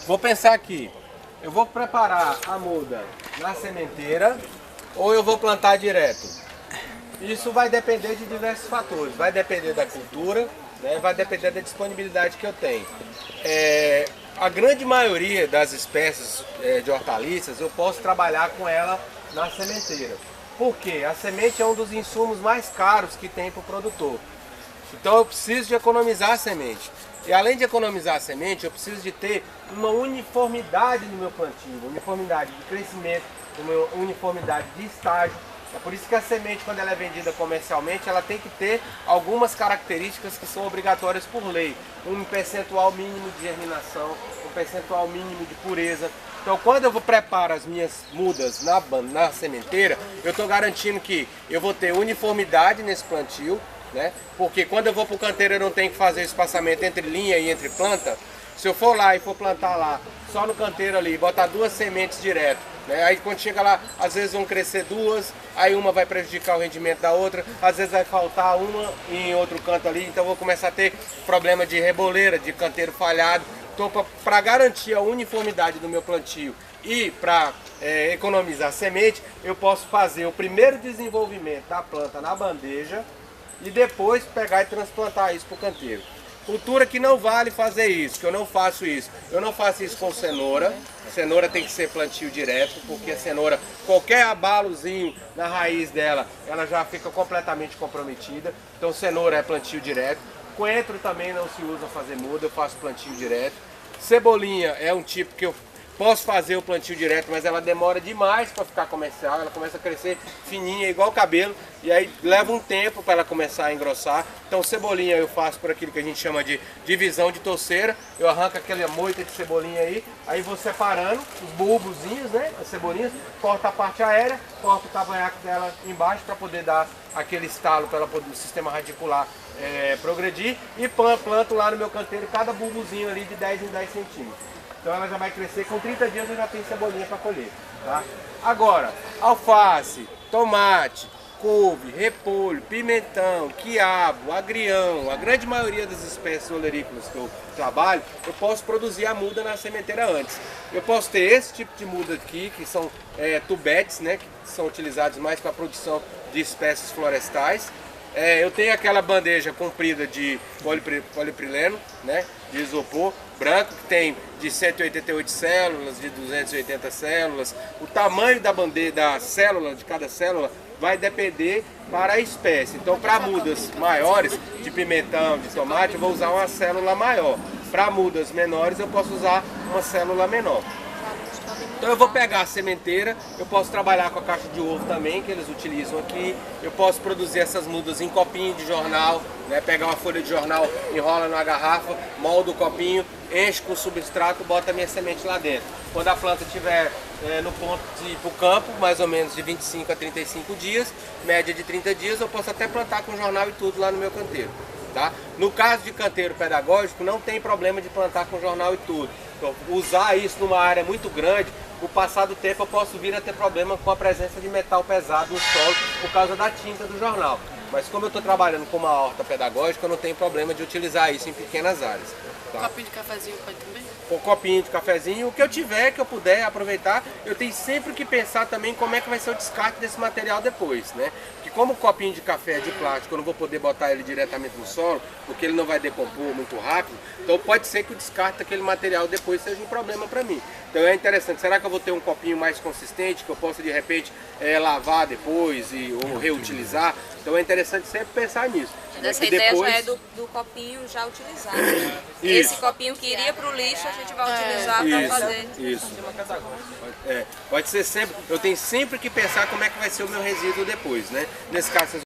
Vou pensar aqui, eu vou preparar a muda na sementeira ou eu vou plantar direto. Isso vai depender de diversos fatores, vai depender da cultura, né? Vai depender da disponibilidade que eu tenho. A grande maioria das espécies de hortaliças eu posso trabalhar com ela na sementeira. Por quê? A semente é um dos insumos mais caros que tem para o produtor. Então eu preciso de economizar a semente. E além de economizar a semente, eu preciso de ter uma uniformidade no meu plantio, uniformidade de crescimento, uma uniformidade de estágio. É por isso que a semente, quando ela é vendida comercialmente, ela tem que ter algumas características que são obrigatórias por lei. Um percentual mínimo de germinação, um percentual mínimo de pureza. Então quando eu preparo as minhas mudas na sementeira, eu estou garantindo que eu vou ter uniformidade nesse plantio, né? Porque quando eu vou para o canteiro eu não tenho que fazer espaçamento entre linha e entre planta. Se eu for lá e for plantar lá, só no canteiro ali, botar duas sementes direto, né? Aí quando chega lá, às vezes vão crescer duas, aí uma vai prejudicar o rendimento da outra, às vezes vai faltar uma em outro canto ali, então eu vou começar a ter problema de reboleira, de canteiro falhado. Então para garantir a uniformidade do meu plantio e para economizar semente, eu posso fazer o primeiro desenvolvimento da planta na bandeja e depois pegar e transplantar isso para o canteiro. Cultura que não vale fazer isso, que eu não faço isso. Eu não faço isso com cenoura. A cenoura tem que ser plantio direto, porque a cenoura, qualquer abalozinho na raiz dela, ela já fica completamente comprometida. Então cenoura é plantio direto. Coentro também não se usa fazer muda, eu faço plantio direto. Cebolinha é um tipo que eu posso fazer o plantio direto, mas ela demora demais para ficar comercial, ela começa a crescer fininha, igual o cabelo, e aí leva um tempo para ela começar a engrossar. Então cebolinha eu faço por aquilo que a gente chama de divisão de torceira, eu arranco aquela moita de cebolinha aí vou separando os bulbozinhos, né, as cebolinhas, corto a parte aérea, corto o cavanhaque dela embaixo para poder dar aquele estalo para ela poder, o sistema radicular progredir, e planto lá no meu canteiro cada bulbozinho ali de 10 em 10 centímetros. Então ela já vai crescer, com 30 dias eu já tenho cebolinha para colher, tá? Agora, alface, tomate, couve, repolho, pimentão, quiabo, agrião, a grande maioria das espécies olerícolas que eu trabalho, eu posso produzir a muda na sementeira antes. Eu posso ter esse tipo de muda aqui, que são tubetes, né, que são utilizados mais para a produção de espécies florestais. Eu tenho aquela bandeja comprida de polipropileno, né, de isopor branco, que tem de 188 células, de 280 células. O tamanho da bandeja, da célula, de cada célula, vai depender para a espécie. Então, para mudas maiores, de pimentão, de tomate, eu vou usar uma célula maior. Para mudas menores, eu posso usar uma célula menor. Então eu vou pegar a sementeira, eu posso trabalhar com a caixa de ovo também, que eles utilizam aqui. Eu posso produzir essas mudas em copinho de jornal, né? Pegar uma folha de jornal, enrola numa garrafa, molda o copinho, enche com substrato, bota a minha semente lá dentro. Quando a planta estiver no ponto de ir para o campo, mais ou menos de 25 a 35 dias, média de 30 dias, eu posso até plantar com jornal e tudo lá no meu canteiro. Tá? No caso de canteiro pedagógico, não tem problema de plantar com jornal e tudo. Então, usar isso numa área muito grande, com o passar do tempo eu posso vir a ter problema com a presença de metal pesado no solo por causa da tinta do jornal. Mas como eu estou trabalhando com uma horta pedagógica, eu não tenho problema de utilizar isso em pequenas áreas. Tá? Copinho de cafezinho pode também? Com copinho de cafezinho, o que eu tiver, que eu puder aproveitar, eu tenho sempre que pensar também como é que vai ser o descarte desse material depois, né? Porque como o copinho de café é de plástico, eu não vou poder botar ele diretamente no solo, porque ele não vai decompor muito rápido, então pode ser que o descarte daquele material depois seja um problema para mim. Então é interessante, será que eu vou ter um copinho mais consistente, que eu possa de repente lavar depois ou reutilizar? Então é interessante sempre pensar nisso. Essa ideia já é do copinho já utilizado. Esse copinho que iria para o lixo, a gente vai utilizar para fazer. Isso. Pode ser sempre. Eu tenho sempre que pensar como é que vai ser o meu resíduo depois, né? Nesse caso,